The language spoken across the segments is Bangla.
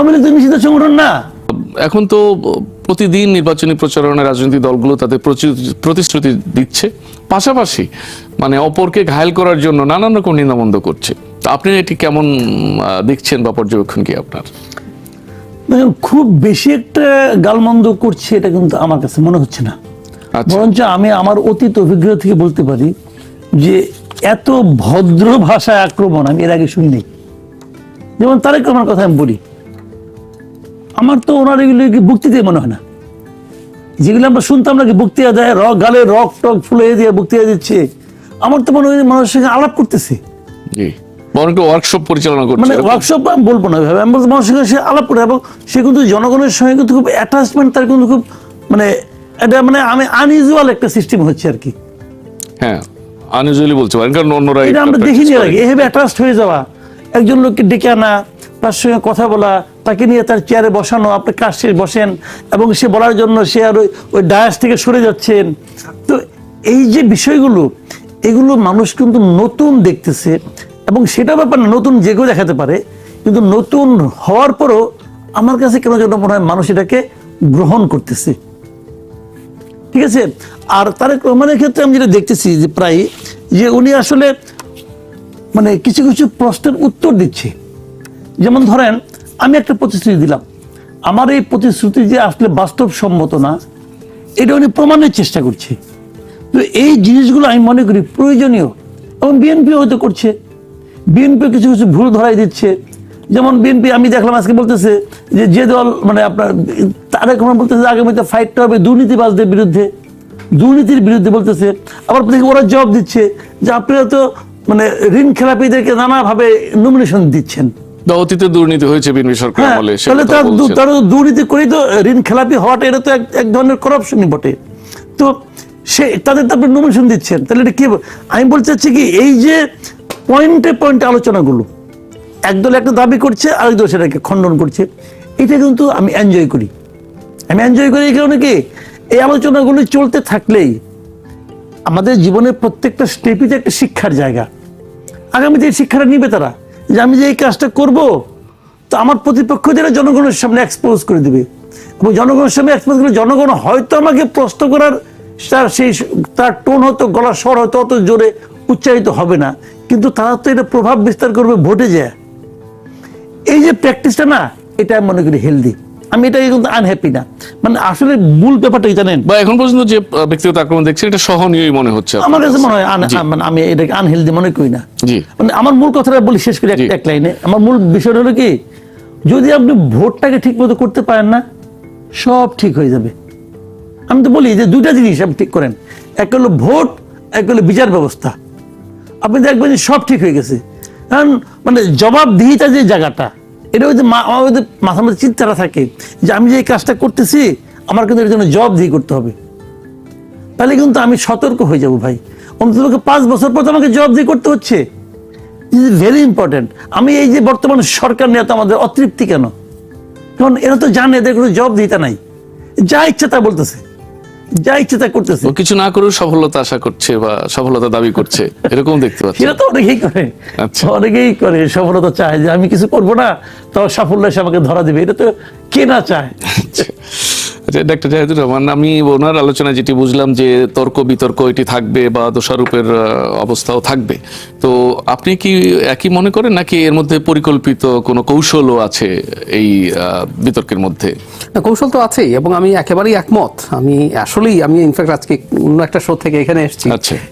আওয়ামী লীগ তো নিষিদ্ধ সংগঠন না। এখন তো প্রতিদিন নির্বাচনী প্রচারণা রাজনৈতিক দলগুলো তাদের প্রতিশ্রুতি দিচ্ছে, পাশাপাশি মানে অপরকে ঘায়েল করার জন্য নানান রকম নিন্দামন্দ করছে। আপনি এটি কেমন দেখছেন বা পর্যবেক্ষণ কি আপনার? দেখুন, খুব বেশি একটা গালমন্দ করছে এটা কিন্তু আমার কাছে মনে হচ্ছে না। বরঞ্চ আমি আমার অতীত অভিজ্ঞতা থেকে বলতে পারি যে এত ভদ্র ভাষায় আক্রমণ আমি এর আগে শুনি নাই। যেমন তারেক রহমানের কথা আমি বলি, আমার তো ওনার এগুলো বক্তৃতাই মনে হয় না। যেগুলো আমরা শুনতাম নাকি বক্তৃতা দেয়, গালে রক টক ফুলে দিয়ে বক্তৃতা দিচ্ছে, আমার তো মনে হয় মানুষের সঙ্গে আলাপ করতেছে, ওয়ার্কশপ পরিচালনা করছে। মানে ওয়ার্কশপ আমি বলবো না, আমি বলতে মানুষের সঙ্গে সে আলাপ করে, এবং সে কিন্তু জনগণের সঙ্গে কিন্তু খুব অ্যাটাচমেন্ট, তার কিন্তু খুব মানে এটা মানে আমি আনইউজুয়াল একটা সিস্টেম হচ্ছে আর কি। হ্যাঁ, আনইউজুয়ালি বলতে পারেন, কারণ অন্যরা এটা আমরা দেখিনি আর কি। এভাবে অ্যাটাচড হয়ে যাওয়া, একজন লোককে ডেকে আনা, তার সঙ্গে কথা বলা, তাকে নিয়ে তার চেয়ারে বসানো, আপনি কাজ শেষ বসেন, এবং সে বলার জন্য সে আর ওই ডায়াস থেকে সরে যাচ্ছেন। তো এই যে বিষয়গুলো, এগুলো মানুষ কিন্তু নতুন দেখতেছে, এবং সেটা ব্যাপার না নতুন যে কেউ দেখাতে পারে, কিন্তু নতুন হওয়ার পরও আমার কাছে কেন যেন মনে হয় মানুষ এটাকে গ্রহণ করতেছে। ঠিক আছে। আর তারেক রহমানের ক্ষেত্রে আমি যেটা দেখতেছি যে প্রায় যে উনি আসলে মানে কিছু কিছু প্রশ্নের উত্তর দিচ্ছে। যেমন ধরেন, আমি একটা প্রতিশ্রুতি দিলাম, আমার এই প্রতিশ্রুতি যে আসলে বাস্তবসম্মত না, এটা উনি প্রমাণের চেষ্টা করছে। তো এই জিনিসগুলো আমি মনে করি প্রয়োজনীয়, এবং বিএনপি হয়তো করছে, বিএনপি কিছু কিছু ভুল ধরাই দিচ্ছে। যেমন বিএনপি আমি দেখলাম আজকে বলতেছে যে দল মানে আপনার তারেক রহমান বলতেছে আগামীতে ফাইটটা হবে দুর্নীতিবাজদের বিরুদ্ধে, দুর্নীতির বিরুদ্ধে বলতেছে। আবার ওরা জবাব দিচ্ছে যে আপনারা তো মানে ঋণ খেলাপিদেরকে নানাভাবে নমিনেশন দিচ্ছেন। অতীতে দুর্নীতি হয়েছে বিএনপি সরকার আমলে, তাহলে তারা দুর্নীতি করেই তো ঋণ খেলাপি হওয়াটা এটা তো এক ধরনের করাপশনই বটে। তো সে তাদের তারপরে নমিনেশন দিচ্ছেন, তাহলে এটা কি? আমি বলতে চাচ্ছি কি, এই যে পয়েন্টে পয়েন্টে আলোচনাগুলো, একদল একটা দাবি করছে, আরেক দল সেটাকে খণ্ডন করছে, এটা কিন্তু আমি এনজয় করি। আমি এনজয় করি এই কারণে কি, এই আলোচনাগুলো চলতে থাকলেই আমাদের জীবনের প্রত্যেকটা স্টেপই তো একটা শিক্ষার জায়গা। আগামীতে এই শিক্ষাটা নিবে তারা, যে আমি যে এই কাজটা করব, তো আমার প্রতিপক্ষ যেটা জনগণের সামনে এক্সপোজ করে দিবে, এবং জনগণের সামনে এক্সপোজ করে জনগণ হয়তো আমাকে প্রশ্ন করার তার টোন হয়তো, গলার স্বর হয়তো অত জোরে উচ্চারিত হবে না, কিন্তু তারা তো এটা প্রভাব বিস্তার করবে ভোটে যায়। এই যে প্র্যাকটিসটা না, এটা আমি মনে করি হেলদি। আমি এটা কিন্তু আনহ্যাপি না, মানে আসলে মূল ব্যাপারটা জানেন, বা এখন পর্যন্ত যে ব্যক্তিগত আক্রমণ দেখছেন এটা সহনীয়ই মনে হচ্ছে আমার কাছে। মনে হয় আমি এটাকে আনহেলদি মনে করি না। মানে আমার মূল কথাটা বলি শেষ করে এক লাইনে, আমার মূল বিষয়টা হলো কি, যদি আপনি ভোটটাকে ঠিক মতো করতে পারেন না, সব ঠিক হয়ে যাবে। আমি তো বলি যে দুইটা জিনিস আপনি ঠিক করেন, এক হলো ভোট, এক হলো বিচার ব্যবস্থা। আপনি দেখবেন যে সব ঠিক হয়ে গেছে। কারণ মানে জবাবদিহিতা যে জায়গাটা, এটা হচ্ছে আমাদের মাথার মধ্যে চিন্তাটা থাকে যে আমি যে এই কাজটা করতেছি, আমার কিন্তু এর জন্য জবাবদিহি করতে হবে। তাহলে কিন্তু আমি সতর্ক হয়ে যাব ভাই, অন্তত 5 বছর পর আমাকে জবাবদিহি করতে হচ্ছে। Very important. আমি এই যে বর্তমান সরকার নিয়ে তো আমাদের অতৃপ্তি কেন? কারণ এরা তো জানে এদের কোনো জবাবদিহিতা নাই, যা ইচ্ছা তা বলতেছে, যা ইচ্ছা তা করতেছে, কিছু না করেও সফলতা আশা করছে বা সফলতা দাবি করছে, এরকম দেখতে পাচ্ছি। সেটা তো অনেকেই করে, অনেকেই করে, সফলতা চায় যে আমি কিছু করবো না, তো সাফল্য এসে আমাকে ধরা দিবে, এটা তো কে না চায়। আচ্ছা ডাক্তার জাহিদুর রহমান, আমি ওনার আলোচনায় যেটি বুঝলাম যে তর্ক বিতর্ক এটি থাকবে বা দোষারোপের অবস্থাও থাকবে, তো আপনি কি একই মনে করেন, নাকি এর মধ্যে পরিকল্পিত কোনো কৌশলও আছে এই বিতর্কের মধ্যে? কৌশল তো আছেই, এবং আমি একেবারেই একমত। আমি ইনফ্যাক্ট আজকে অন্য একটা শো থেকে এখানে এসেছি,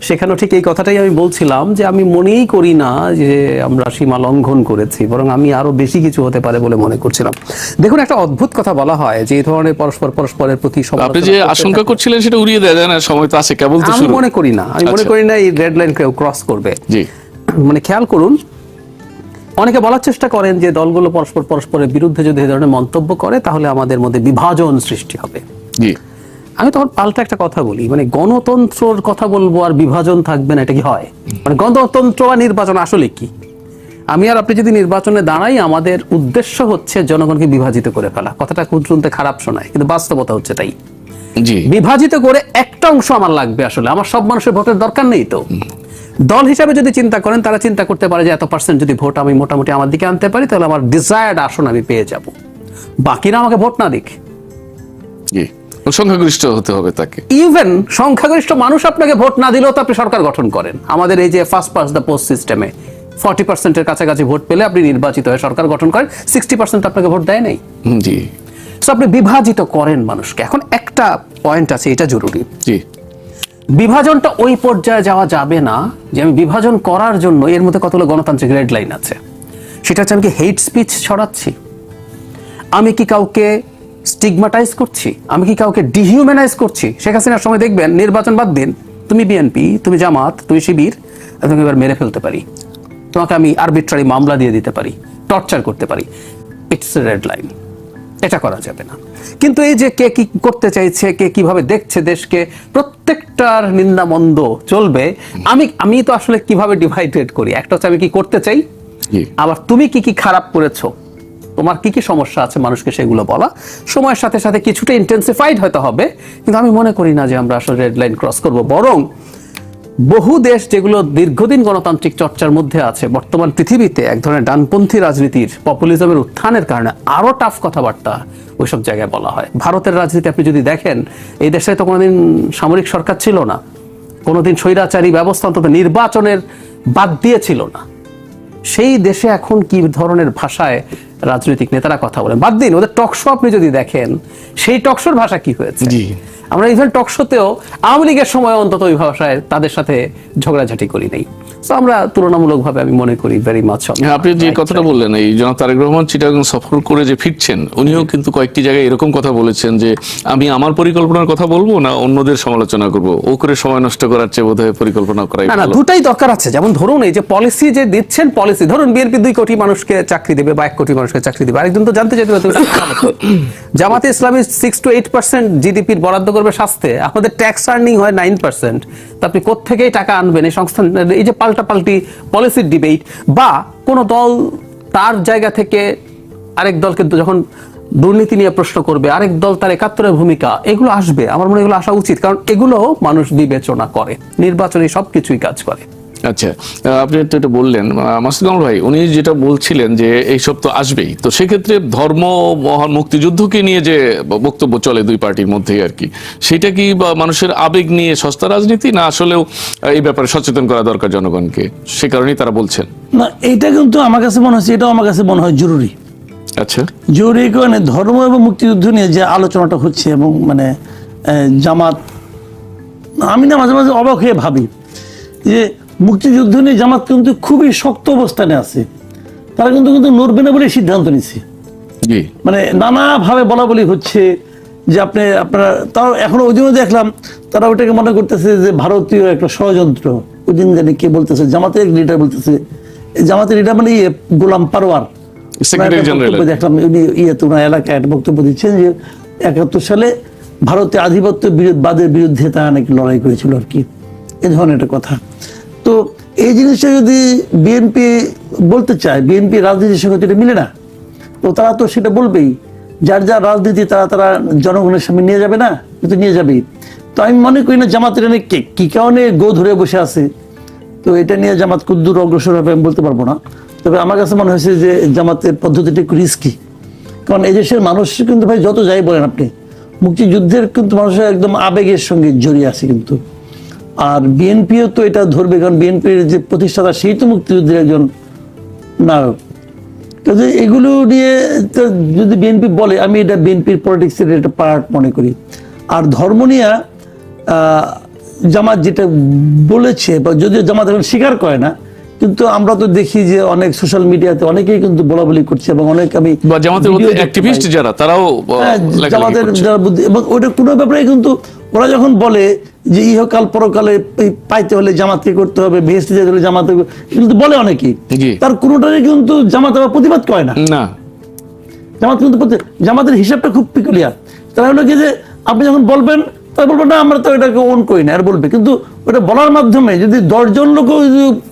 সেখানেও ঠিক এই কথাটাই আমি বলছিলাম যে আমি মনেই করি না যে আমরা সীমা লঙ্ঘন করেছি, বরং আমি আরো বেশি কিছু হতে পারে বলে মনে করছিলাম। দেখুন, একটা অদ্ভুত কথা বলা হয় যে এই ধরনের পরস্পরের প্রতি আপনি যে আশঙ্কা করছিলেন সেটা উড়িয়ে দেয় না, সময় তো আছে, কেবল তো শুরু। আমি মনে করি না এই রেড লাইন কেউ ক্রস করবে। মানে খেয়াল করুন, অনেকে বলার চেষ্টা করেন যে দলগুলো পরস্পরের বিরুদ্ধে যদি এই ধরনের মন্তব্য করে তাহলে আমাদের মধ্যে বিভাজন সৃষ্টি হবে। আমি তখন পাল্টা একটা কথা বলি, মানে গণতন্ত্রের কথা বলবো আর বিভাজন থাকবে না, এটা কি হয়? মানে গণতন্ত্র বা নির্বাচন আসলে কি? আমি আর আপনি যদি নির্বাচনে দাঁড়াই, আমাদের উদ্দেশ্য হচ্ছে জনগণকে বিভাজিত করে ফেলা। কথাটা শুনতে খারাপ শোনায়, কিন্তু বাস্তবতা হচ্ছে তাই। বিভাজিত করে একটা অংশ আমার লাগবে, আসলে আমার সব মানুষের ভোটের দরকার নেই। তো দল হিসাবে যদি চিন্তা করেন, তারা চিন্তা করতে পারে যে এত % যদি ভোট আমি মোটামুটি আমার দিকে আনতে পারি, তাহলে আমার ডিজায়ার্ড আসন আমি পেয়ে যাব। বাকিরা আমাকে ভোট না দিক। জি, সংখ্যাগরিষ্ঠ হতে হবে তাকে। ইভেন সংখ্যাগরিষ্ঠ মানুষ আপনাকে ভোট না দিলেও তো আপনি সরকার গঠন করেন। আমাদের এই যে ফার্স্ট পাস্ট দ্য পোস্ট সিস্টেমে 40% কাছাকাছি ভোট পেলে আপনি নির্বাচিত হয়ে সরকার গঠন করেন, 60% আপনাকে ভোট দেয় নাই। জি, সো আপনি বিভাজিত করেন মানুষকে। এখন একটা পয়েন্ট আছে, এটা জরুরি। জি, বিভাজনটা ওই পর্যায়ে যাওয়া যাবে না যে আমি বিভাজন করার জন্য এর মধ্যে কতগুলো গণতান্ত্রিক রেড লাইন আছে। সেটা হচ্ছে আমি কি হেট স্পিচ ছড়াচ্ছি, আমি কি কাউকে স্টিগমাটাইজ করছি, আমি কি কাউকে ডিহিউম্যানাইজ করছি। শেখ হাসিনার সময় দেখবেন নির্বাচন বাদ দিন, তুমি বিএনপি, তুমি জামাত, তুমি শিবির, তোমাকে এবার মেরে ফেলতে পারি, তোমাকে আমি আরবিট্রারি মামলা দিয়ে দিতে পারি, টর্চার করতে পারি। ইটস এ রেড লাইন, এটা করা যাবে না। কিন্তু এই যে কে কি করতে চাইছে, কে কিভাবে দেখছে দেশকে, প্রত্যেকটার নিন্দা মন্দ চলবে। আমি তো আসলে কিভাবে ডিভাইডেড করি, একটা হচ্ছে আমি কি করতে চাই, আবার তুমি কি কি খারাপ করেছো, তোমার কি কি সমস্যা আছে মানুষকে সেগুলো বলা। সময়ের সাথে সাথে কিছুটা ইন্টেন্সিফাইড হয়তো হবে, কিন্তু আমি মনে করি না যে আমরা আসলে রেড লাইন ক্রস করব। বরং বহু দেশ যেগুলো দীর্ঘদিন গণতান্ত্রিক চর্চার মধ্যে আছে, বর্তমান পৃথিবীতে এক ধরনের ডানপন্থী রাজনীতির, পপুলিজমের উত্থানের কারণে আরো টাফ কথাবার্তা ওইসব জায়গায় বলা হয়। ভারতের রাজনীতি আপনি যদি দেখেন, এই দেশে তো কোনোদিন সামরিক সরকার ছিল না, কোনোদিন স্বৈরাচারী ব্যবস্থা অন্তত নির্বাচনের বাদ দিয়ে ছিল না। সেই দেশে এখন কি ধরনের ভাষায় রাজনৈতিক নেতারা কথা বলেন, বাদ দিন ওদের টকশো আপনি যদি দেখেন, সেই টকশোর ভাষা কি হয়েছে। আমরা ইভেন টকশোতেও আওয়ামী লীগের সময় অন্তত ওই ভাষায় তাদের সাথে ঝগড়াঝাটি করি নাই। তো আমরা তুলনামূলকভাবে আমি মনে করি ভেরি মাচ। আপনি যে কথাটা বললেন, এই জনাব তারেক রহমান চিটাগাং সফর করে যে ফিরছেন, উনিও কিন্তু কয়েকটি জায়গায় এরকম কথা বলেছেন যে আমি আমার পরিকল্পনার কথা বলবো না অন্যদের সমালোচনা করব, ও করে সময় নষ্ট করার চেয়ে বোধহয় পরিকল্পনা করাই ভালো। না, দুটাই দরকার আছে। যেমন ধরুন এই যে পলিসি যে দিচ্ছেন, পলিসি ধরুন বিএনপি 2 কোটি মানুষকে চাকরি দেবে বা 1 কোটি মানুষকে চাকরি দেবে, আরেকজন তো জানতে চাইতে পারে জামাতে ইসলামী 6 to 8% জিডিপির বরাদ্দ করবে স্বাস্থ্যে, আমাদের ট্যাক্স আর্নিং হয় 9%। তো আপনি কোত্থেকেই টাকা আনবেন এই সংস্থান? এই যে পাল্টাপাল্টি পলিসির ডিবেট, বা কোন দল তার জায়গা থেকে আরেক দলকে যখন দুর্নীতি নিয়ে প্রশ্ন করবে, আরেক দল তার 71-এর ভূমিকা, এগুলো আসবে। আমার মনে হয় এগুলো আসা উচিত, কারণ এগুলো মানুষ বিবেচনা করে, নির্বাচনে সবকিছুই কাজ করে। আচ্ছা, আপনি তো এটা বললেন মাসুদ কামাল ভাই, উনি যেটা বলছিলেন যে এইসব তো আসবেই, তো সেক্ষেত্রে ধর্ম মহান মুক্তিযুদ্ধকে নিয়ে যে বক্তব্য চলে দুই পার্টির মধ্যেই আর কি, সেটা কি বা মানুষের আবেগ নিয়ে সস্তা রাজনীতি, না আসলেও এই ব্যাপারে সচেতন করা দরকার জনগণকে, সে কারণেই তারা বলছেন? না, এটা কিন্তু আমার কাছে মনে হচ্ছে, এটাও আমার কাছে মনে হয় জরুরি। আচ্ছা, জরুরি কারণে ধর্ম এবং মুক্তিযুদ্ধ নিয়ে যে আলোচনাটা হচ্ছে, এবং মানে জামাত, আমি না মাঝে মাঝে অবাক হয়ে ভাবি যে মুক্তিযুদ্ধ নিয়ে জামাত কিন্তু খুবই শক্ত অবস্থানে আছে। তারা কিন্তু নড়বে না বলে সিদ্ধান্ত নিচ্ছে। মানে নানাভাবে বলা বলি হচ্ছে যে আপনারা তাও এখনো ওই জন্য দেখলাম তারা ওটাকে মনে করতেছে যে ভারতীয় একটা ষড়যন্ত্র। ওই দিন জানি কে বলতেছে, জামাতের লিডার বলতেছে, জামাতের লিডার মানে গোলাম পারওয়ার দেখলাম, উনি ওনার এলাকায় একটা বক্তব্য দিচ্ছেন যে 71 সালে ভারতীয় আধিপত্যবাদের বিরুদ্ধে তারা নাকি লড়াই করেছিল আর কি, এই ধরনের একটা কথা। তো এই জিনিসটা যদি বিএনপি বলতে চায়, বিএনপি রাজনীতির সঙ্গে এটা মিলে না, তো তারা তো সেটা বলবেই। যার যার রাজনীতি তারা জনগণের সামনে নিয়ে যাবে না, কিন্তু নিয়ে যাবেই। তো আমি মনে করি না জামাতের কি কারণে গো ধরে বসে আছে, তো এটা নিয়ে জামাত কতদূর অগ্রসর হবে আমি বলতে পারবো না। তবে আমার কাছে মনে হয়েছে যে জামাতের পদ্ধতিটা একটু রিস্কি, কারণ এই দেশের মানুষ কিন্তু ভাই যত যাই বলেন আপনি, মুক্তিযুদ্ধের কিন্তু মানুষের একদম আবেগের সঙ্গে জড়িয়ে আছে কিন্তু। আর বিএনপিও তো এটা ধরবে, কারণ বিএনপির যে প্রতিষ্ঠাতা সেই তো মুক্তিযুদ্ধের একজন নায়ক। কাজে এগুলো নিয়ে যদি বিএনপি বলে, আমি এটা বিএনপির পলিটিক্সের একটা পার্ট মনে করি। আর ধর্ম নিয়ে জামাত যেটা বলেছে, বা যদিও জামাত এখন স্বীকার করে না, কিন্তু আমরা তো দেখি যে অনেক সোশ্যাল মিডিয়াতে অনেকেই কিন্তু বলাবলি করছে, এবং অনেক আমি জামাতের মধ্যে অ্যাক্টিভিস্ট যারা, তারাও জামাতের যারা বুদ্ধি, এবং ওটা কোনো ব্যাপারে কিন্তু ওরা যখন বলে যে ইহকাল পরকালে পাইতে হলে জামাতকে করতে হবে, ভেস্তে যেতে হলে জামাতে, কিন্তু বলে অনেকেই, তার কোনোটারই কিন্তু জামাত আবার প্রতিবাদ করে না। জামাত কিন্তু জামাতের হিসাবটা খুব পিকুলিয়ার। তারা হলো কি যে আপনি যখন বলবেন, তারা বলবেন না আমরা তো এটাকে ওন করি না, আর বলবে। কিন্তু ওটা বলার মাধ্যমে যদি 10 জন লোক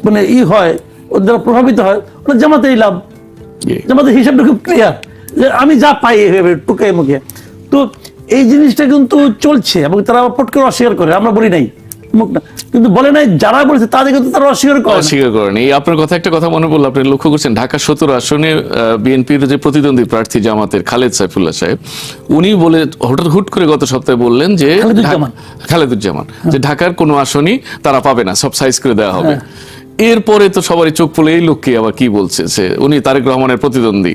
মানে হয়, ওর দ্বারা প্রভাবিত হয়, ওটা জামাতেই লাভ। জামাতের হিসাবটা খুব ক্লিয়ার যে আমি যা পাই এভাবে টুকে মুখে। তো এই জিনিসটা কিন্তু চলছে, এবং তারা পট করে অস্বীকার করে, আমরা বলি নাই, মুখ না, কিন্তু বলে নাই যারা বলেছে তাদেরকে তো তারা অস্বীকার করে না। অস্বীকার করেন। এই আপনার কথা একটা কথা মনে পড়লো, আপনি লক্ষ্য করছেন ঢাকা 17 আসনে বিএনপির যে প্রতিদ্বন্দ্বী প্রার্থী জামাতের খালেদ সাইফুল্লাহ সাহেব, উনি বলে হুট করে গত সপ্তাহে বললেন যে খালেদুজ্জামান যে ঢাকার কোনো আসনই তারা পাবে না, সব সাইজ করে দেওয়া হবে। এরপরে তো সবারই চোখ পড়ে এই লোককে আবার কি বলছে, উনি তারেক রহমানের প্রতিদ্বন্দ্বী,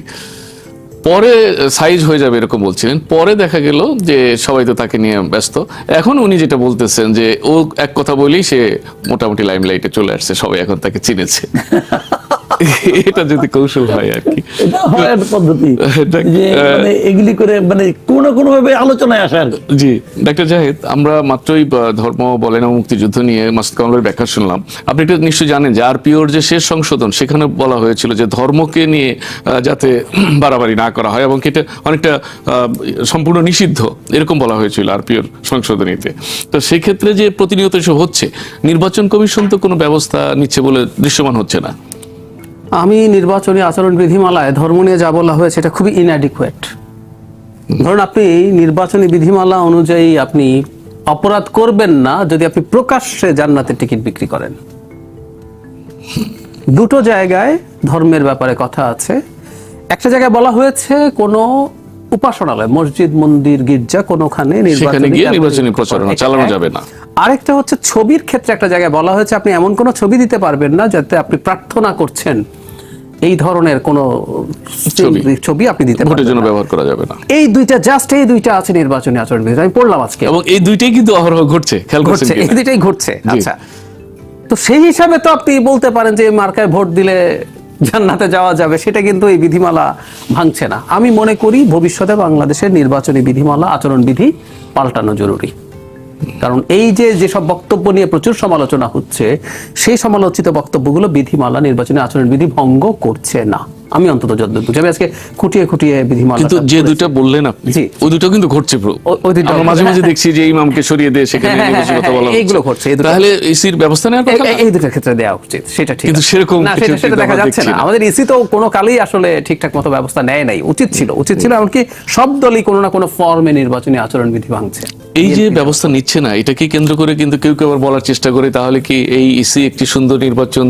পরে সাইজ হয়ে যাবে এরকম বলছিলেন। পরে দেখা গেল যে সবাই তো তাকে নিয়ে ব্যস্ত। এখন উনি যেটা বলতেছেন যে ও এক কথা বলেই সে মোটামুটি লাইমলাইটে চলে আসছে, সবাই এখন তাকে চিনেছে। এটা যদি কৌশল হয় আর কি, এটা হয় একটা পদ্ধতি যে মানে এগুলি করে মানে কোনো না কোনো ভাবে আলোচনায় আসে আর কি। জি ডাক্তার জাহিদ, আমরা মাত্রই ধর্ম বলেন এবং মুক্তিযুদ্ধ নিয়ে মাসুদ কামালের ব্যাখ্যা শুনলাম। আপনি এটা নিশ্চয়ই জানেন যে আরপিওর যে শেষ সংশোধন, সেখানে বলা হয়েছিল যে ধর্মকে নিয়ে যাতে বাড়াবাড়ি না করা হয় এবং এটা অনেকটা সম্পূর্ণ নিষিদ্ধ এরকম বলা হয়েছিল আরপিওর সংশোধনীতে। তো সেক্ষেত্রে যে প্রতিনিয়ত এসব হচ্ছে, নির্বাচন কমিশন তো কোনো ব্যবস্থা নিচ্ছে বলে দৃশ্যমান হচ্ছে না। আমি নির্বাচনী আচরণ বিধিমালায় ধর্ম নিয়ে যা বলা হয়েছে এটা খুবই ইনঅ্যাডিকুয়েট। ধরুন আপনি নির্বাচনী বিধিমালা অনুযায়ী আপনি অপরাধ করবেন না যদি আপনি প্রকাশ্যে জান্নাতের টিকিট বিক্রি করেন। দুটো জায়গায় ধর্মের ব্যাপারে কথা আছে। একটা জায়গায় বলা হয়েছে কোনো উপাসনালয়, মসজিদ, মন্দির, গির্জা কোনোখানে নির্বাচনী প্রচারণা চালানো যাবে না। আরেকটা হচ্ছে ছবির ক্ষেত্রে একটা জায়গায় বলা হয়েছে আপনি এমন কোনো ছবি দিতে পারবেন না যাতে আপনি প্রার্থনা করছেন এই ধরনের কোনো ছবি আপনি দিতে ভোটের জন্য ব্যবহার করা যাবে না। এই দুইটা আছে নির্বাচনী আচরণ বিধি, আমি পড়লাম আজকে, এবং এই দুইটাই কিন্তু অহরহ ঘটছে, খেয়াল করছেন এই দুইটাই ঘটছে। আচ্ছা, তো সেই হিসাবে তো আপনি বলতে পারেন যে মার্কায় ভোট দিলে জান্নাতে যাওয়া যাবে, সেটা কিন্তু এই বিধিমালা ভাঙছে না। আমি মনে করি ভবিষ্যতে বাংলাদেশের নির্বাচনী বিধিমালা, আচরণ বিধি পাল্টানো জরুরি। কারণ এই যে যেসব বক্তব্য নিয়ে প্রচুর সমালোচনা হচ্ছে, সেই সমালোচিত বক্তব্যগুলো বিধিমালা, নির্বাচনী আচরণ বিধি ভঙ্গ করছে না। আমি অন্তত যতদূর বুঝি, আমি আজকে খুঁটিয়ে খুঁটিয়ে বিধিমালা, কিন্তু যে দুইটা বললেন আপনি, ওই দুটো কিন্তু ঘটছে। আমরা মাঝে মাঝে দেখছি যে ইমামকে সরিয়ে দিয়ে সেখানে নির্বাচনী কথা বলা হচ্ছে, এইগুলো ঘটছে। তাহলে ইসির ব্যবস্থা নেওয়ার কথা এই দুটোর ক্ষেত্রে দেওয়া উচিত, সেটা ঠিক। কিন্তু সেরকম না, সেটা দেখা যাচ্ছে না। আমাদের ইসি তো কোনো কালেই আসলে ঠিকঠাক মতো ব্যবস্থা নেয় নাই। উচিত ছিল এমনকি সব দলই কোনো না কোনো ফর্মে নির্বাচনী আচরণ বিধি ভাঙছে। এই যে ব্যবস্থা নিচ্ছে না, এটাকে কেন্দ্র করে কিন্তু কেউ কেউ আবার বলার চেষ্টা করে তাহলে কি এই ইসি একটি সুন্দর নির্বাচন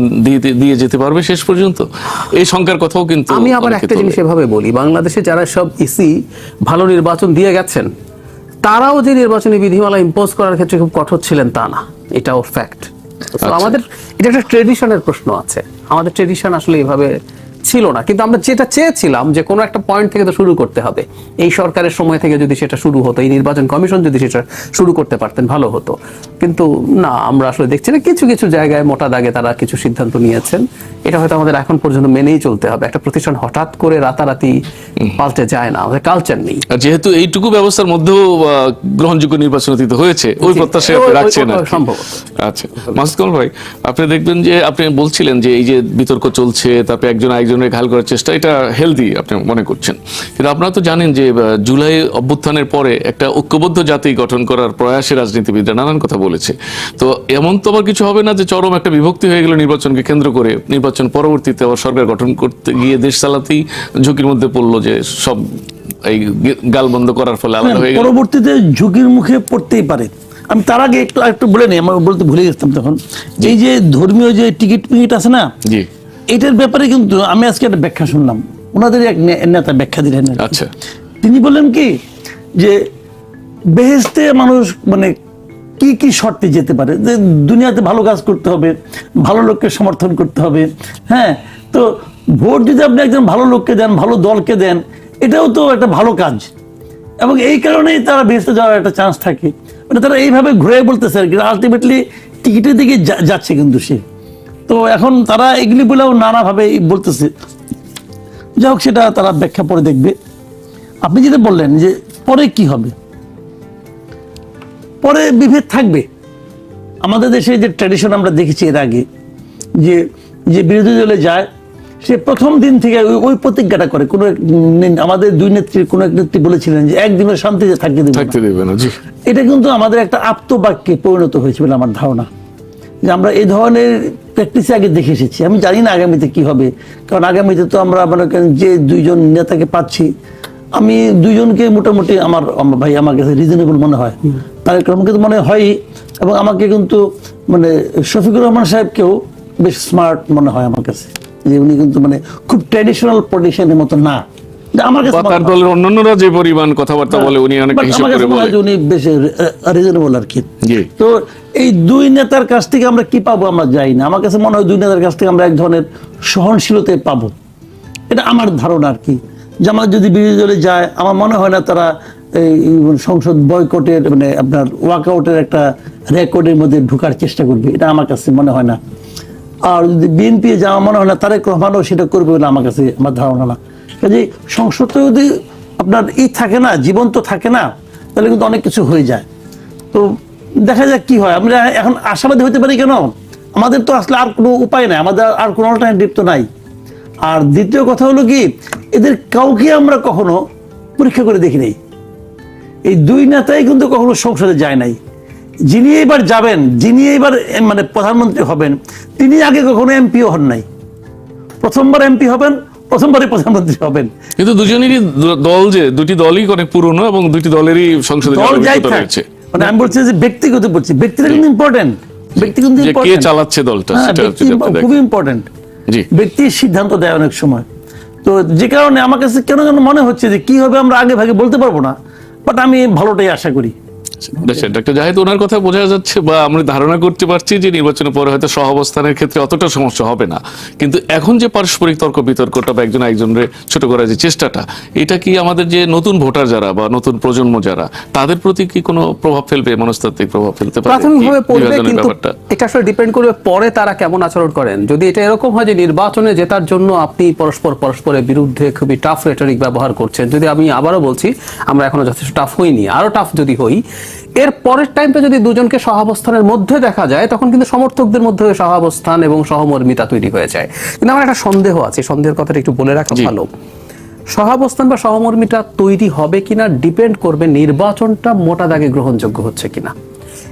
দিয়ে যেতে পারবে শেষ পর্যন্ত, এই শঙ্কার কথাও কিন্তু। আমি আবার একটা জিনিস এভাবে বলি, বাংলাদেশে যারা সব ইসি ভালো নির্বাচন দিয়ে গেছেন, তারাও যে নির্বাচনী বিধিমালা ইম্পোজ করার ক্ষেত্রে খুব কঠোর ছিলেন তা না, এটাও ফ্যাক্ট। আমাদের এটা একটা ট্রেডিশনের প্রশ্ন আছে, আমাদের ট্রেডিশন আসলে এভাবে ছিল না। কিন্তু আমরা যেটা চেয়েছিলাম যে কোনো একটা পয়েন্ট থেকে তো শুরু করতে হবে। এই সরকারের সময় থেকে যদি সেটা শুরু হতো, এই নির্বাচন কমিশন যদি সেটা শুরু করতে পারতেন ভালো হতো। কিন্তু না, আমরা আসলে দেখছি না। কিছু কিছু জায়গায় মোটা দাগে তারা কিছু সিদ্ধান্ত নিয়েছেন, এটা হয়তো আমাদের এখন পর্যন্ত মেনেই চলতে হবে। একটা প্রতিষ্ঠান হঠাৎ করে রাতারাতি পাল্টে যায় না, আমাদের কালচার নেই। যেহেতু এইটুকু ব্যবস্থার মধ্যেও গ্রহণযোগ্য নির্বাচন অতীত হয়েছে, ওই প্রত্যাশা রাখছেন সম্ভব। আচ্ছা মাসুদ কামাল ভাই, আপনি দেখবেন যে আপনি বলছিলেন যে এই যে বিতর্ক চলছে, তারপরে একজন আরেকজনের ঘাল করার চেষ্টা, এটা হেলদি আপনি মনে করছেন। কিন্তু আপনারা তো জানেন যে জুলাই অভ্যুত্থানের পরে একটা ঐক্যবদ্ধ জাতি গঠন করার প্রয়াসে রাজনীতিবিদরা নানান কথা বলেছে। তো এমন তো আবার কিছু হবে না যে চরম একটা বিভক্তি হয়ে গেল নির্বাচনকে কেন্দ্র করে, নির্বাচন পরবর্তীতে আবার সরকার গঠন করতে গিয়ে দেশ চালাতেই ঝুঁকির মধ্যে পড়লো, যে সব এই গাল বন্ধ করার ফলে আলাদা হয়ে গেল। পরবর্তীতে ঝুঁকির মুখে পড়তেই পারে। আমি তার আগে একটু বলে নিই, আমার বলতে ভুলে গেছিলাম তখন, এই যে ধর্মীয় যে টিকিট আছে না, জি, এটার ব্যাপারে কিন্তু আমি আজকে একটা ব্যাখ্যা শুনলাম, ওনাদের এক নেতা ব্যাখ্যা দিলেন। আচ্ছা, তিনি বললেন কি যে বেহেশতে মানুষ মানে কি কি শর্তে যেতে পারে, যে দুনিয়াতে ভালো কাজ করতে হবে, ভালো লোককে সমর্থন করতে হবে। হ্যাঁ, তো ভোট যদি আপনি একজন ভালো লোককে দেন, ভালো দলকে দেন, এটাও তো একটা ভালো কাজ, এবং এই কারণেই তারা বেহেশতে যাওয়ার একটা চান্স থাকে। মানে তারা এইভাবে ঘুরে বলতেছে আর কি, আলটিমেটলি টিকিটের দিকে যাচ্ছে কিন্তু সে। তো এখন তারা এগুলি বলেও নানাভাবে বলতেছে, যাই হোক সেটা তারা ব্যাখ্যা পরে দেখবে। আপনি যেটা বললেন যে পরে কি হবে, পরে বিভেদ থাকবে। আমাদের দেশে যে ট্র্যাডিশন আমরা দেখেছি এর আগে, যে যে বিরোধী দলে যায় সে প্রথম দিন থেকে ওই প্রতিজ্ঞাটা করে। কোনো আমাদের দুই নেত্রীর কোনো এক নেত্রী বলেছিলেন যে একদিনের শান্তিতে থাকতে দেবে না। এটা কিন্তু আমাদের একটা আপ্তবাক্যে পরিণত হয়েছে বলে আমার ধারণা, যে আমরা এই ধরনের প্র্যাকটিসে আগে দেখে এসেছি। আমি জানি না আগামীতে কি হবে, কারণ আগামীতে তো আমরা মনে করেন যে দুইজন নেতাকে পাচ্ছি, আমি দুইজনকে মোটামুটি আমার কাছে রিজনেবল মনে হয়। তারেক রহমানকে তো মনে হয়, এবং আমাকে কিন্তু মানে শফিকুর রহমান সাহেবকেও বেশ স্মার্ট মনে হয় আমার কাছে, যে উনি কিন্তু মানে খুব ট্র্যাডিশনাল পলিটিশিয়ানের মতো না, আমার কাছে তার দলের অন্যান্যরা যে পরিমাণ কথাবার্তা বলে উনি অনেক হিসাব করে বলে, উনি বেশ রিজনেবল আর কি। তো এই দুই নেতার কাছ থেকে আমরা কি পাবো আমরা যাই না, আমার কাছে মনে হয় দুই নেতার কাছ থেকে আমরা এক ধরনের সহনশীলতা পাবো, এটা আমার ধারণা আর কি। জামাত যদি বিরোধী দলে যায় আমার মনে হয় না তারা এই সংসদ বয়কটের মানে আপনার ওয়াকআউটের একটা রেকর্ডের মধ্যে ঢোকার চেষ্টা করবে, এটা আমার কাছে মনে হয় না। আর যদি বিএনপি যাওয়া মনে হয় না তারেক রহমানও সেটা করবে বলে আমার কাছে আমার ধারণা না। কাজে সংসদে যদি আপনার থাকে না, জীবন্ত থাকে না, তাহলে কিন্তু অনেক কিছু হয়ে যায়। তো দেখা যাক কি হয়, আমরা এখন আশাবাদী হতে পারি কেন, আমাদের তো আসলে আর কোনো উপায় নাই, আমাদের আর কোনো অল্টারনেটিভ তো নাই। আর দ্বিতীয় কথা হলো কি, এদের কাউকে আমরা কখনো পরীক্ষা করে দেখি নাই। এই দুই নেতাই কিন্তু কখনো সংসদে যায় নাই। যিনি এবার যাবেন, যিনি এবার মানে প্রধানমন্ত্রী হবেন, তিনি আগে কখনো এমপিও হন নাই, প্রথমবার এমপি হবেন, প্রথমবারই প্রধানমন্ত্রী হবেন। কিন্তু দুজনেরই দল, যে দুটি দলই অনেক পুরনো এবং দুটি দলেরই সংসদে রয়েছে। মানে আমি বলছি যে ব্যক্তিগত বলছি, ব্যক্তিটা কিন্তু ইম্পর্টেন্ট, ব্যক্তি কিন্তু কে চালাচ্ছে দলটা সেটা হচ্ছে খুবই ইম্পর্টেন্ট। জি, ব্যক্তির সিদ্ধান্ত দেয় অনেক সময়। তো যে কারণে আমার কাছে কেন যেন মনে হচ্ছে যে কি হবে আমরা আগে ভাগে বলতে পারবো না, বাট আমি ভালোটাই আশা করি। ডক্টর জাহিদ, ওনার কথা বোঝা যাচ্ছে বা আমরা ধারণা করতে পারছি যে নির্বাচনের পরে হয়তো সহাবস্থানের ক্ষেত্রে অতটা সমস্যা হবে না, কিন্তু এখন যে পারস্পরিক তর্ক বিতর্কটা বা একজন একজনের ছোট করার যে চেষ্টাটা, এটা কি আমাদের যে নতুন ভোটার যারা বা নতুন প্রজন্ম যারা, তাদের প্রতি কি কোনো প্রভাব ফেলবে, মনস্তাত্ত্বিক প্রভাব ফেলতে পারে? প্রাথমিকভাবে পড়বে, কিন্তু এটা আসলে ডিপেন্ড করবে পরে তারা কেমন আচরণ করেন। যদি এটা এরকম হয় যে নির্বাচনে জেতার জন্য আপনি পরস্পরের বিরুদ্ধে খুবই টাফ রেটরিক ব্যবহার করছেন, যদি আমি আবারও বলছি আমরা এখনো যথেষ্ট টাফ হইনি, আরো টাফ যদি হই, এর পরের টাইমটা যদি দুজনকে সহাবস্থানের মধ্যে দেখা যায়, তখন কিন্তু সমর্থকদের মধ্যে সহাবস্থান এবং সহমর্মিতা তৈরি হয়ে যায়। কিন্তু আমার একটা সন্দেহ আছে, সন্দেহের কথাটা একটু বলে রাখা ভালো। সহাবস্থান বা সহমর্মিতা তৈরি হবে কিনা ডিপেন্ড করবে নির্বাচনটা মোটা দাগে গ্রহণযোগ্য হচ্ছে কিনা।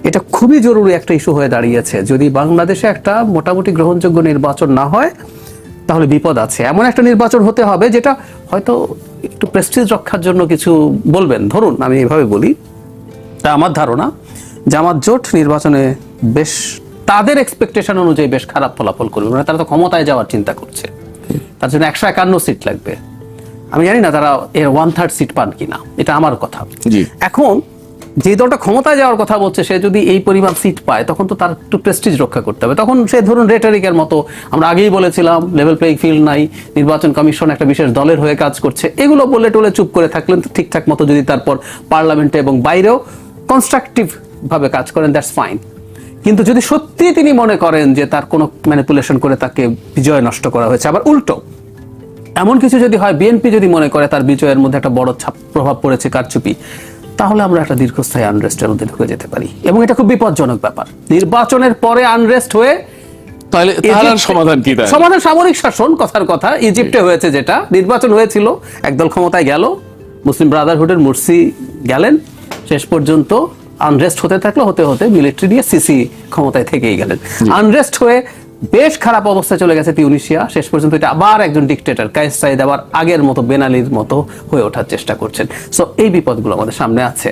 এটা খুবই জরুরি একটা ইস্যু হয়ে দাঁড়িয়েছে। যদি বাংলাদেশে একটা মোটামুটি গ্রহণযোগ্য নির্বাচন না হয়, তাহলে বিপদ আছে। এমন একটা নির্বাচন হতে হবে যেটা হয়তো একটু প্রেস্টিজ রক্ষার জন্য কিছু বলবেন, ধরুন আমি এভাবে বলি, তা আমার ধারণা জামাত জোট নির্বাচনে বেশ তাদের এক্সপেকটেশন অনুযায়ী বেশ খারাপ ফলাফল করবে। মানে তারা তো ক্ষমতায় যাওয়ার চিন্তা করছে, তার জন্য 151 সিট লাগবে। আমি জানি না তারা এর 1/3 সিট পান কিনা, এটা আমার কথা। এখন যে দলটা ক্ষমতায় যাওয়ার কথা বলছে সে যদি এই পরিমাণ সিট পায়, তখন তো তার একটু প্রেস্টিজ রক্ষা করতে হবে। তখন সে ধরুন রেটরিকের মতো, আমরা আগেই বলেছিলাম লেভেল প্লেইং ফিল্ড নাই, নির্বাচন কমিশন একটা বিশেষ দলের হয়ে কাজ করছে, এগুলো বলে টলে চুপ করে থাকলেন তো ঠিকঠাক মতো যদি তারপর পার্লামেন্টে এবং বাইরেও কনস্ট্রাকটিভ ভাবে কাজ করেন, দ্যাটস ফাইন। কিন্তু যদি সত্যি তিনি মনে করেন যে তার কোনো ম্যানিপুলেশন করে তাকে বিজয় নষ্ট করা হয়েছে, আবার উল্টো এমন কিছু যদি হয়, বিএনপি যদি মনে করে তার বিজয়ের মধ্যে একটা বড় প্রভাব পড়েছে কারচুপি, তাহলে আমরা একটা দীর্ঘস্থায়ী আনরেস্টের মধ্যে ঢুকে যেতে পারি, এবং এটা খুব বিপজ্জনক ব্যাপার। নির্বাচনের পরে আনরেস্ট হয়ে তাহলে তার সমাধান কি? সমাধান সামরিক শাসন, কথার কথা। ইজিপ্টে হয়েছে যেটা, নির্বাচন হয়েছিল, একদল ক্ষমতায় গেল, মুসলিম ব্রাদারহুডের মুরসি গেলেন, শেষ পর্যন্ত আনরেস্ট হতে থাকলো, হতে হতে মিলিটারি দিয়ে সিসি ক্ষমতায় থেকেই গেলেন। আনরেস্ট হয়ে বেশ খারাপ অবস্থায় চলে গেছে তিউনিসিয়া, শেষ পর্যন্ত এটা আবার একজন ডিক্টেটর কায়েস সাইদ আবার আগের মতো বেনালির মতো হয়ে ওঠার চেষ্টা করছেন। সো এই বিপদগুলো আমাদের সামনে আছে।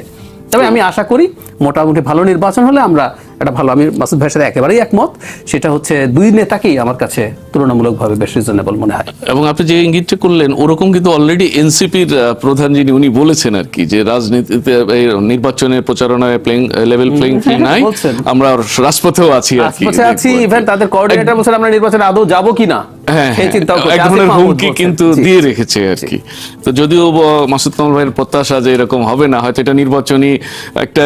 তবে আমি আশা করি মোটামুটি ভালো নির্বাচন হলে আমরা একটা ভালো, আমি মাসুদ ভাইয়ের সাথে একেবারেই একমত, সেটা হচ্ছে দুই নেতাকেই আমার কাছে তুলনামূলকভাবে বেশ রিজনেবল মনে হয়। এবং আপনি যে ইঙ্গিতটা করলেন, ওরকম কিন্তু অলরেডি এনসিপির প্রধান যিনি উনি বলেছেন আর কি, যে রাজনীতিতে নির্বাচনের প্রচারণায় লেভেল প্লেইং ফিল্ড নাই, আমরা রাজপথেও আছি আর কি, রাজপথে আছি। ইভেন তাদের কোঅর্ডিনেটর বলছেন আমরা নির্বাচনে আদৌ যাব কিনা, এই চিন্তাও করছে, এক ধরনের হুমকি কিন্তু দিয়ে রেখেছে আর কি। তো যদিও মাসুদ কামাল ভাইয়ের প্রত্যাশা যে এরকম হবে না, হয়তো এটা নির্বাচনী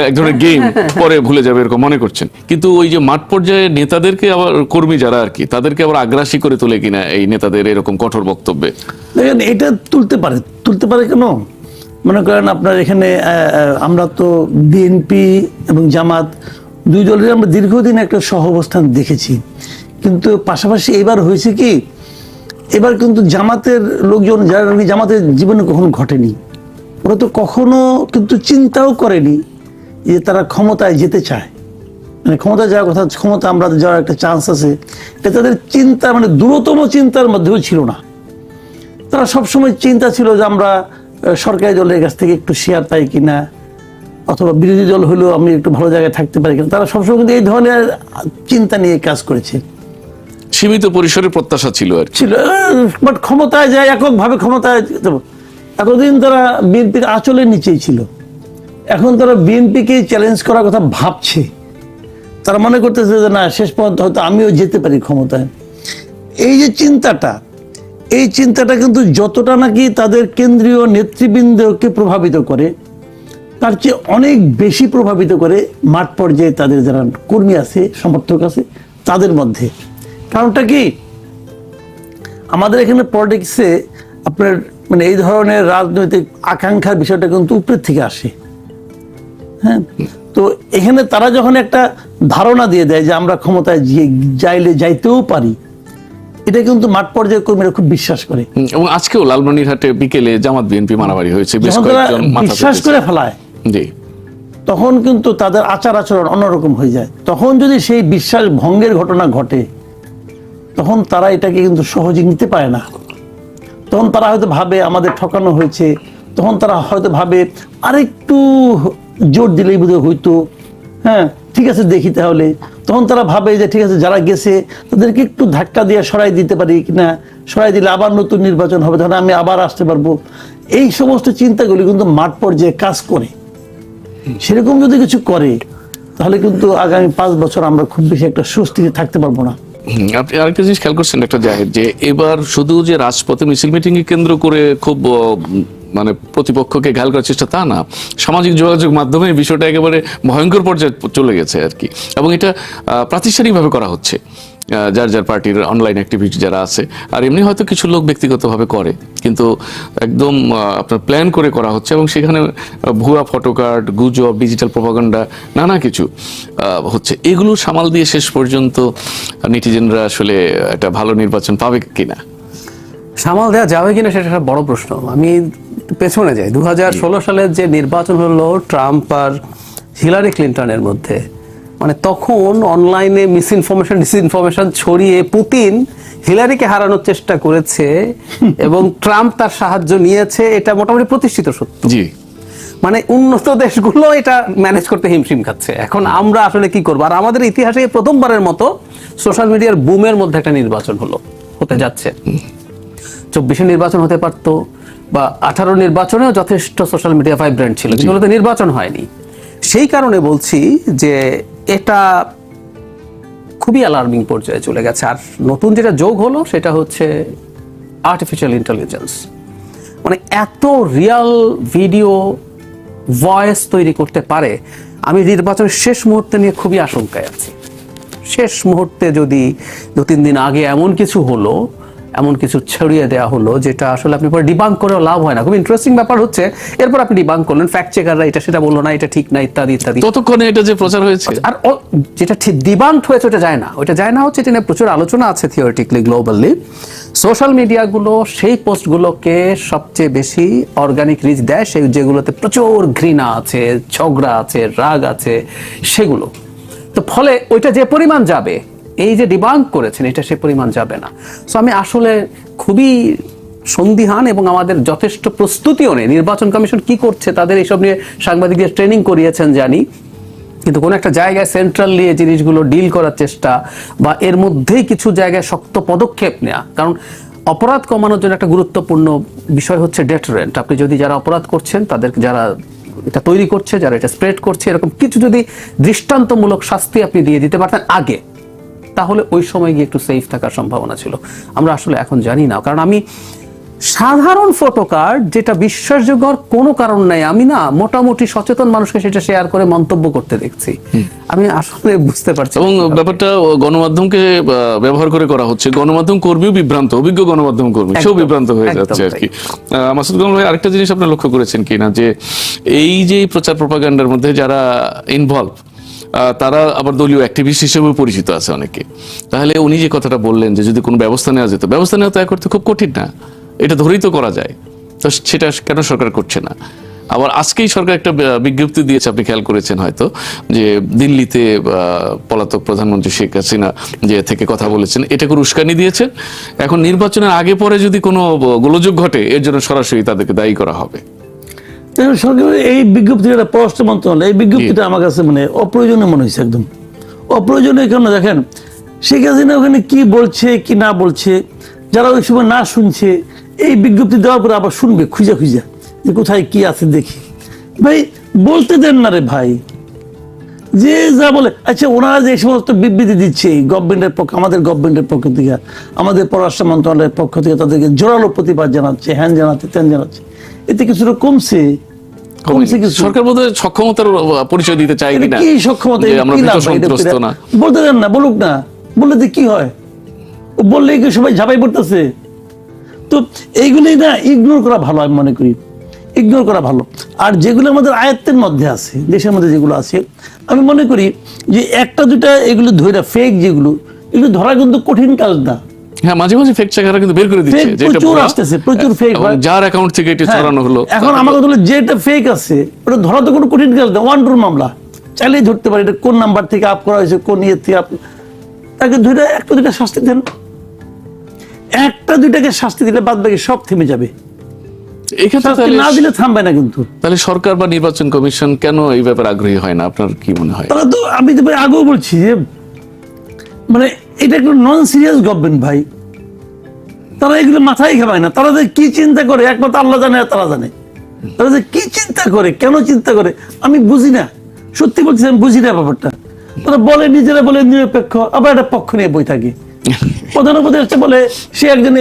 এক ধরনের গেম, পরে ভুলে যাবে এরকম মনে করছেন, কিন্তু ওই যে মাঠ পর্যায়ে নেতাদেরকে আবার, কর্মী যারা আর কি, তাদেরকে আবার আগ্রাসী করে তোলে কিনা এই নেতাদের এরকম কঠোর বক্তব্যে? দেখেন, এটা তুলতে পারে কেন? মনে করেন আপনার এখানে আমরা তো বিএনপি এবং জামাত দুই দলের আমরা দীর্ঘদিন একটা সহাবস্থান দেখেছি, কিন্তু পাশাপাশি এবার হয়েছে কি, এবার কিন্তু জামাতের লোকজন যারা জামাতের জীবনে কখনো ঘটেনি, ওরা তো কখনো কিন্তু চিন্তাও করেনি যে তারা ক্ষমতায় যেতে চায়, মানে ক্ষমতায় যাওয়ার কথা, ক্ষমতা আমরা যাওয়ার একটা চান্স আছে, এটা তাদের চিন্তা, মানে দূরতম চিন্তার মধ্যেও ছিল না। তারা সবসময় চিন্তা ছিল যে আমরা সরকারি দলের কাছ থেকে একটু শেয়ার পাই কিনা, অথবা বিরোধী দল হলেও আমি একটু ভালো জায়গায় থাকতে পারি কিনা, তারা সবসময় কিন্তু এই ধরনের চিন্তা নিয়ে কাজ করেছে। সীমিত পরিসরের প্রত্যাশা ছিল আর কি। ছিল, বাট ক্ষমতায় যায় এককভাবে ক্ষমতায়। এতদিন তারা বিএনপির আঁচলের নিচেই ছিল, এখন তারা বিএনপিকে চ্যালেঞ্জ করার কথা ভাবছে। তারা মনে করতেছে যে না, শেষ পর্যন্ত হয়তো আমিও যেতে পারি ক্ষমতায়। এই যে চিন্তাটা, এই চিন্তাটা কিন্তু যতটা নাকি তাদের কেন্দ্রীয় নেতৃবৃন্দকে প্রভাবিত করে, তার চেয়ে অনেক বেশি প্রভাবিত করে মাঠ পর্যায়ে তাদের যারা কর্মী আছে, সমর্থক আছে, তাদের মধ্যে। কারণটা কি, আমাদের এখানে পলিটিক্সে আপনার মানে এই ধরনের রাজনৈতিক আকাঙ্ক্ষার বিষয়টা কিন্তু উপরের থেকে আসে। হ্যাঁ, তো এখানে তারা যখন একটা ধারণা দিয়ে দেয় যে আমরা ক্ষমতায় যাইতেও পারি, এটা কিন্তু মাঠ পর্যায়ের কর্মীরা খুব বিশ্বাস করে। এবং আজকেও লালমনিরহাটে বিকেলে জামাত বিএনপি মারামারি হয়েছে, বেশ যখন তারা কয়েকজন মাথা বিশ্বাস পেতেছে। করে ফেলায়, জি, তখন কিন্তু তাদের আচার আচরণ অন্যরকম হয়ে যায়। তখন যদি সেই বিশ্বাস ভঙ্গের ঘটনা ঘটে, তখন তারা এটাকে কিন্তু সহজে নিতে পারে না। তখন তারা হয়তো ভাবে আমাদের ঠকানো হয়েছে, তখন তারা হয়তো ভাবে আরেকটু জোর দিলেই বোধহয় হইতো, হ্যাঁ ঠিক আছে দেখি তাহলে। তখন তারা ভাবে যে ঠিক আছে, যারা গেছে তাদেরকে একটু ধাক্কা দিয়ে সরাই দিতে পারি কিনা, সরাই দিলে আবার নতুন নির্বাচন হবে, তখন আমি আবার আসতে পারবো। এই সমস্ত চিন্তাগুলি কিন্তু মাঠ পর্যায়ে কাজ করে। সেরকম যদি কিছু করে, তাহলে কিন্তু আগামী 5 বছর আমরা খুব বেশি একটা স্বস্তিতে থাকতে পারবো না। আপনি আরেকটা জিনিস খেয়াল করছেন একটা জাহেদ, যে এবার শুধু যে রাজপথে মিছিল মিটিং কে কেন্দ্র করে খুব মানে প্রতিপক্ষকে ঘায়াল করার চেষ্টা তা না, সামাজিক যোগাযোগ মাধ্যমে বিষয়টা একেবারে ভয়ঙ্কর পর্যায়ে চলে গেছে আর কি। এবং এটা প্রাতিষ্ঠানিকভাবে করা হচ্ছে, যার যার পার্টির অনলাইন অ্যাক্টিভিটি যারা আছে। আর এমনি হয়তো কিছু লোক ব্যক্তিগতভাবে করে, কিন্তু একদম আপনার প্ল্যান করে করা হচ্ছে। এবং সেখানে ভুয়া ফটোকার্ড, গুজব, ডিজিটাল প্রপাগান্ডা, নানা কিছু হচ্ছে। এগুলো সামাল দিয়ে শেষ পর্যন্ত নেটিজেনরা আসলে একটা ভালো নির্বাচন পাবে কিনা, সামাল দেওয়া যাবে কিনা, সেটা একটা বড় প্রশ্ন। আমি একটু পেছনে যাই, 2016 সালের যে নির্বাচন হলো ট্রাম্প আর হিলারি ক্লিন্টনের মধ্যে, মানে তখন অনলাইনে ডিসইনফরমেশন ছড়িয়ে পুতিন হিলারিকে হারানোর চেষ্টা করেছে এবং ট্রাম্প তার সাহায্য নিয়েছে, এটা মোটামুটি প্রতিষ্ঠিত সত্য। জি, মানে উন্নত দেশগুলো এটা ম্যানেজ করতে হিমশিম খাচ্ছে। এখন আমরা আসলে কি করবো? আর আমাদের ইতিহাসে প্রথমবারের মতো সোশ্যাল মিডিয়ার বুমের মধ্যে একটা নির্বাচন হতে যাচ্ছে। 24 নির্বাচন হতে পারতো, বা 18 নির্বাচনেও যথেষ্ট সোশ্যাল মিডিয়া ভাইব্রেন্ট ছিল, যেগুলোতে নির্বাচন হয়নি। সেই কারণে বলছি যে এটা খুবই অ্যালার্মিং পর্যায়ে চলে গেছে। আর নতুন যেটা যোগ হলো সেটা হচ্ছে আর্টিফিশিয়াল ইন্টেলিজেন্স। মানে এত রিয়াল ভিডিও, ভয়েস তৈরি করতে পারে। আমি নির্বাচনের শেষ মুহূর্তে নিয়ে খুবই আশঙ্কায় আছি। শেষ মুহূর্তে যদি 2-3 দিন আগে এমন কিছু হলো, এমন কিছু ছড়িয়ে দেওয়া হলো যেটা আসলে আপনি পরে ডিবাঙ্ক করেও লাভ হয় না। খুব ইন্টারেস্টিং ব্যাপার হচ্ছে, এরপর আপনি ডিবাঙ্ক করলেন, ফ্যাক্ট চেকাররা এটা সেটা বললো না, এটা ঠিক না, ইত্যাদি ইত্যাদি। ততক্ষণে এটা যে প্রচার হয়েছে, আর যেটা ঠিক ডিবাঙ্ক হয়েছে ওটা যায় না, হচ্ছে এটা নিয়ে প্রচুর আলোচনা আছে থিওরিটিক্যালি, গ্লোবালি। সোশ্যাল মিডিয়াগুলো সেই পোস্টগুলোকে সবচেয়ে বেশি অর্গানিক রিচ দেয়, সেই যেগুলোতে প্রচুর ঘৃণা আছে, ঝগড়া আছে, রাগ আছে, সেগুলো। তো ফলে ওইটা যে পরিমাণ যাবে, এই যে ডিবাঙ্ক করেছেন, এটা সে পরিমাণ যাবে না। সো আমি আসলে খুবই সন্দিহান, এবং আমাদের যথেষ্ট প্রস্তুতিও নেই। নির্বাচন কমিশন কি করছে, তাদের এইসব নিয়ে সাংবাদিকদের ট্রেনিং করিয়েছেন জানি, কিন্তু কোনো একটা জায়গায় সেন্ট্রালি এই জিনিসগুলো ডিল করার চেষ্টা, বা এর মধ্যেই কিছু জায়গায় শক্ত পদক্ষেপ নেওয়া। কারণ অপরাধ কমানোর জন্য একটা গুরুত্বপূর্ণ বিষয় হচ্ছে ডেটারেন্ট। আপনি যদি যারা অপরাধ করছেন, তাদেরকে যারা এটা তৈরি করছে, যারা এটা স্প্রেড করছে, এরকম কিছু যদি দৃষ্টান্তমূলক শাস্তি আপনি দিয়ে দিতে পারতেন আগে, তাহলে ওই সময় গিয়ে একটু সেফ থাকার সম্ভাবনা ছিল। আমরা আসলে এখন জানি না। কারণ আমি সাধারণ ফটোকার্ড, যেটা বিশ্বাসযোগ্য কোনো কারণ নাই, আমি না মোটামুটি সচেতন মানুষকে সেটা শেয়ার করে মন্তব্য করতে দেখছি। আমি আসলে বুঝতে পারছি। এবং ব্যাপারটা গণমাধ্যমকে ব্যবহার করে করা হচ্ছে। গণমাধ্যম কর্মীও বিভ্রান্ত, অভিজ্ঞ গণমাধ্যম কর্মী সেও বিভ্রান্ত হয়ে যাচ্ছে আর কি। মাসুদ কামাল ভাই, আরেকটা জিনিস আপনি লক্ষ্য করেছেন কিনা, যে এই যে প্রচার প্রপাগান্ডার মধ্যে যারা ইনভলভ, তারা আবার দলীয় অ্যাক্টিভিস্ট হিসেবে পরিচিত আছে অনেকে। তাহলে উনি যে কথাটা বললেন যে যদি কোনো ব্যবস্থা নেওয়া যেত, ব্যবস্থা নেওয়া তো করতে খুব কঠিন না, এটা ধরেই তো করা যায়, তো সেটা কেন সরকার করছে না? আবার আজকেই সরকার একটা বিজ্ঞপ্তি দিয়েছে, আপনি খেয়াল করেছেন হয়তো, যে দিল্লিতে পলাতক প্রধানমন্ত্রী শেখ হাসিনা যে থেকে কথা বলেছেন, এটাকে উস্কানি দিয়েছেন। এখন নির্বাচনের আগে পরে যদি কোনো গোলযোগ ঘটে, এর জন্য সরাসরি তাদেরকে দায়ী করা হবে। সরকারের এই বিজ্ঞপ্তিটা পররাষ্ট্র মন্ত্রণালয়, এই বিজ্ঞপ্তিটা আমার কাছে মানে অপ্রয়োজনীয় মনে হয়েছে, একদম অপ্রয়োজনীয়। কেন দেখেন শেখ হাসিনা ওখানে কি বলছে কি না বলছে, যারা ওই সময় না শুনছে এই বিজ্ঞপ্তি দেওয়ার পরে আবার শুনবে খুঁজা খুঁজা যে কোথায় কি আছে দেখি। ভাই বলতে দেন না রে ভাই, যে যা বলে। আচ্ছা ওনারা যে সমস্ত বিবৃতি দিচ্ছে গভর্নমেন্টের পক্ষ, আমাদের গভর্নমেন্টের পক্ষ থেকে, আমাদের পররাষ্ট্র মন্ত্রণালয়ের পক্ষ থেকে তাদেরকে জোরালো প্রতিবাদ জানাচ্ছে, হ্যান জানাচ্ছে, ত্যান জানাচ্ছে, এতে কিছুটা কমছে কিছু? সরকার বোধহয় সক্ষমতার পরিচয় দিতে চায় কিনা, কি সক্ষমতা, যে আমরা কি লাভ ভীত সন্ত্রস্ত না। বলতে দেন না, বলুক না, বললে তো কি হয়, ও বললেই কি সবাই ঝাঁপাই পড়তেছে? তো এইগুলি না ইগনোর করা ভালো, আমি মনে করি ইগনোর করা ভালো। আর যেগুলো আমাদের আয়ত্তের মধ্যে আছে, দেশের মধ্যে যেগুলো আছে, আমি মনে করি যে একটা দুটা এগুলো ধরে ফেক, যেগুলো এগুলো ধরা কিন্তু কঠিন কাজ না। হ্যাঁ, মাঝে মাঝে ফেক চেকাররা কিন্তু বের করে দিচ্ছে, যেটা প্রচুর আসতেছে, প্রচুর ফেক হয়, যার অ্যাকাউন্ট থেকে এটা চড়ানো হলো। এখন আমার কথা হলো যেটা ফেক আছে ওটা ধরা তো কোনো কঠিন কাজ না, ওয়ান টুর মামলা চাইলেই ধরতে পারে, এটা কোন নাম্বার থেকে আপ করা হয়েছে, কোন ইয়ে থেকে তাকে ধরে একটা দুটা শাস্তি দেন, একটা দুইটাকে শাস্তি দিলে বাদ বাকি সব থেমে যাবে। এক্ষেত্রে না দিলে থামবে না কিন্তু। তাহলে সরকার বা নির্বাচন কমিশন কেন এই ব্যাপারে আগ্রহী হয় না, আপনার কি মনে হয়? তারা তো, আমি তো আগেও বলছি যে মানে এটা একটু নন সিরিয়াস গভর্নমেন্ট ভাই, তারা এগুলো মাথায় ঘামায় না। তারা যে কি চিন্তা করে একমাত্র আল্লাহ জানে, আর তারা জানে তারা যে কি চিন্তা করে, কেন চিন্তা করে আমি বুঝি না, সত্যি বলছি আমি বুঝি না ব্যাপারটা। তারা বলে নিজেরা বলে নিরপেক্ষ, আবার একটা পক্ষ নিয়ে বই থাকে। প্রধান উপদেষ্টা বলে সে একজন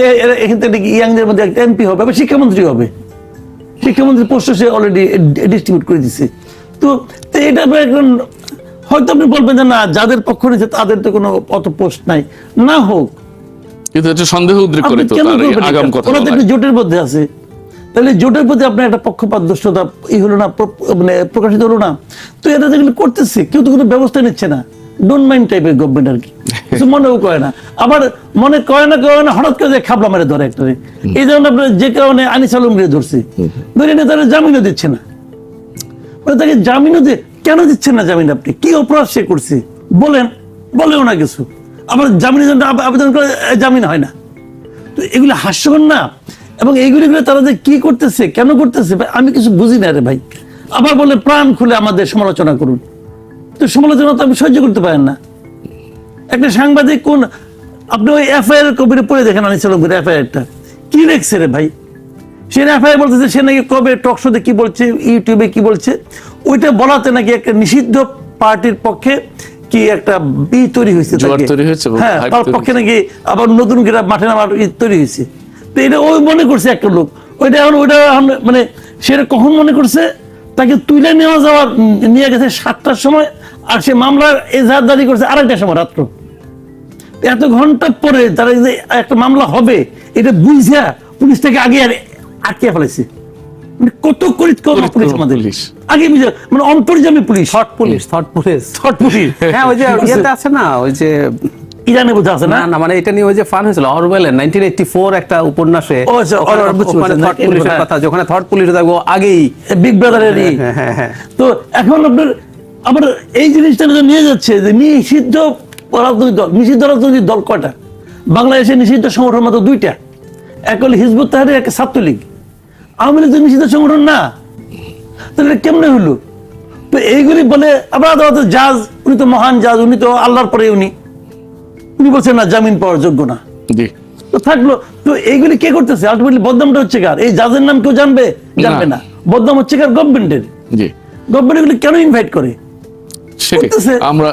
এখান থেকে ইয়াংদের মধ্যে একটা এমপি হবে, আবার শিক্ষামন্ত্রী হবে, শিক্ষামন্ত্রী পোস্ট সে অলরেডি ডিস্ট্রিবিউট করে দিচ্ছে। তো এটা হয়তো আপনি বলবেন যে না যাদের পক্ষ নিয়েছে তাদের তো কোনো অত পোস্ট নাই, না হোক, কিন্তু এটা সন্দেহ উদ্রেক করে তো তার আগাম কথা ওরা তো একটা জোটের মধ্যে আছে, তাহলে জোটের প্রতি আপনার একটা পক্ষপাতদুষ্টতা হলো না, মানে প্রকাশিত হলো না। তো এটা যেগুলো করতেছে কেউ তো কোনো ব্যবস্থা নিচ্ছে না, ডোন্ট মাইন্ড টাইপের গভর্নমেন্ট আর কি, কিছু মনেও করে না। আবার মনে করে না হঠাৎ করে খাবলা মারে ধরে একটা, এই ধরনের আপনার যে কারণে আনিস আলমগীর ধরছে, ধরে নিয়ে তারা জামিনও দিচ্ছে না, মানে তাকে জামিনও কেন দিচ্ছেন না জামিন? আপনি কি অপরাধ সে করছে বলেন, বলেও না কিছু, আবার জামিনের জন্য আবেদন করে জামিন হয় না। তো এগুলো হাস্যকর না? এবং এইগুলি তারা যে কি করতেছে, কেন করতেছে আমি কিছু বুঝি না রে ভাই। আবার বলে প্রাণ খুলে আমাদের সমালোচনা করুন, তো সমালোচনা তো আপনি সহ্য করতে পারেন না। একটা সাংবাদিক কোন, আপনি ওই এফআইআর কপিটা পড়ে দেখেন, আনিস আলমগীর এফআইআরটা কি লেখছে রে ভাই। সে এফআইআর বলতেছে সে নাকি কবে টক শোতে কি বলছে, ইউটিউবে কি বলছে, ওইটা বলাতে নাকি একটা নিষিদ্ধ পার্টির পক্ষে কি একটা তৈরি হয়েছে, হ্যাঁ তার পক্ষে নাকি আবার নতুন করে মাঠে নামার তৈরি হয়েছে। তো এটা ওই মনে করছে একটা লোক, ওইটা মানে সেটা কখন মনে করছে, তাকে তুলে নেওয়া যাওয়ার নিয়ে গেছে 7টার সময়, আর সে মামলার এজাহারদারি করছে 2টার সময় রাত্র। এত ঘন্টা পরে তারা যে একটা মামলা হবে এটা বুঝা পুলিশ থেকে আগে আটকে ফেলেছে। মানে কত পুলিশ আমাদের আগে বুঝা, মানে অন্তর্জামী পুলিশ, থট পুলিশ। হ্যাঁ, ওই যে ইয়েতে আছে না, ওই যে ইরানে বোঝা আছে না, মানে এটা নিয়ে ওই যে ফান হয়েছিল অরওয়েলের 1984 একটা উপন্যাসে, থট পুলিশের কথা, যেখানে থট পুলিশ থাকবো আগেই বিগ ব্রাদারের। তো এখন আপনার আবার এই জিনিসটা নিয়ে যাচ্ছে যে নিষিদ্ধ রাজনৈতিক দল, নিষিদ্ধ রাজনৈতিক দল কয়টা বাংলাদেশে? নিষিদ্ধ সংগঠন মাত্র 2টা, এক হলো হিজবুত তাহরির, এক ছাত্রলীগ। আওয়ামী লীগ তো নিষিদ্ধ সংগঠন না, তাহলে কেমনে হলো? তো এইগুলি বলে আবার আদালতের জাজ, উনি তো মহান জাজ, উনি তো আল্লাহর পরে উনি বলছেন না জামিন পাওয়ার যোগ্য না, তো থাকলো। তো এইগুলি কে করতেছে? আলটিমেটলি বদনামটা হচ্ছে কার? এই জাজের নাম কেউ জানবে না, বদনাম হচ্ছে কার? গভর্নমেন্টের। গভর্নমেন্ট এগুলি কেন ইনভাইট করে? আমরা